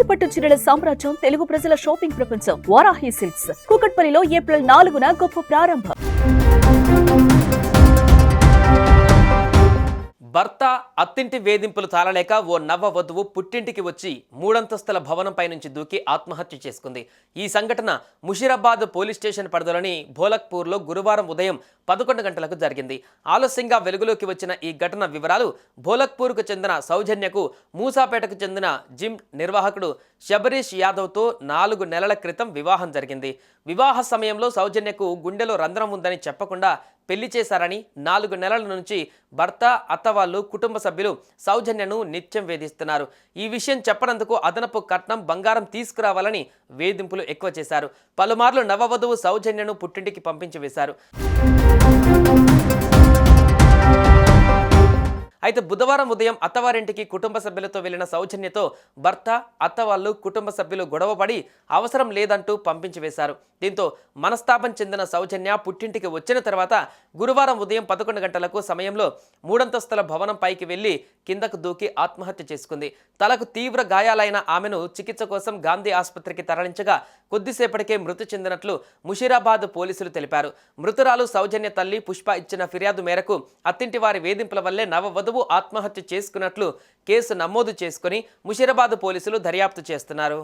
కంచిపట్టు చీరల సామ్రాజ్యం తెలుగు ప్రజల షాపింగ్ ప్రపంచం వారాహి సిల్క్స్ కూకట్పల్లిలో ఏప్రిల్ 4న గొప్ప ప్రారంభం. భర్త అత్తింటి వేధింపులు తాళలేక ఓ నవ్వ వధువు పుట్టింటికి వచ్చి 3 భవనంపై నుంచి దూకి ఆత్మహత్య చేసుకుంది. ఈ సంఘటన ముషీరాబాద్ పోలీస్ స్టేషన్ పరిధిలోని భోలక్పూర్లో గురువారం ఉదయం 11 గంటలకు జరిగింది. ఆలస్యంగా వెలుగులోకి వచ్చిన ఈ ఘటన వివరాలు భోలక్పూర్కు చెందిన సౌజన్యకు మూసాపేటకు చెందిన జిమ్ నిర్వాహకుడు శబరీష్ యాదవ్తో 4 నెలల క్రితం వివాహం జరిగింది. వివాహ సమయంలో సౌజన్యకు గుండెలో రంధ్రం ఉందని చెప్పకుండా పెళ్లి చేశారని 4 నెలల నుంచి భర్త అత్తవాళ్ళు కుటుంబ సభ్యులు సౌజన్యను నిత్యం వేధిస్తున్నారు. ఈ విషయం చెప్పనందుకు అదనపు కట్నం బంగారం తీసుకురావాలని వేధింపులు ఎక్కువ చేశారు. పలుమార్లు నవవధువు సౌజన్యను పుట్టింటికి పంపించి వేశారు. అయితే బుధవారం ఉదయం అత్తవారింటికి కుటుంబ సభ్యులతో వెళ్లిన సౌజన్యతో భర్త అత్తవాళ్ళు కుటుంబ సభ్యులు గొడవపడి అవసరం లేదంటూ పంపించి వేశారు. దీంతో మనస్తాపం చెందిన సౌజన్య పుట్టింటికి వచ్చిన తర్వాత గురువారం ఉదయం 11 గంటలకు సమయంలో 3 భవనం పైకి వెళ్లి కిందకు దూకి ఆత్మహత్య చేసుకుంది. తలకు తీవ్ర గాయాలైన ఆమెను చికిత్స కోసం గాంధీ ఆసుపత్రికి తరలించగా కొద్దిసేపటికే మృతి చెందినట్లు ముషీరాబాద్ పోలీసులు తెలిపారు. మృతురాలు సౌజన్య తల్లి పుష్ప ఇచ్చిన ఫిర్యాదు మేరకు అత్తింటి వారి వేధింపుల వల్లే నవవధువు ఆత్మహత్య చేసుకున్నట్లు కేసు నమోదు చేసుకుని ముషీరాబాద్ పోలీసులు దర్యాప్తు చేస్తున్నారు.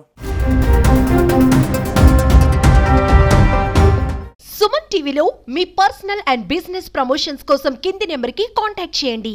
సుమన్ టీవీలో మీ పర్సనల్ అండ్ బిజినెస్ ప్రమోషన్స్ కోసం కింది నెంబర్కి కాంటాక్ట్ చేయండి.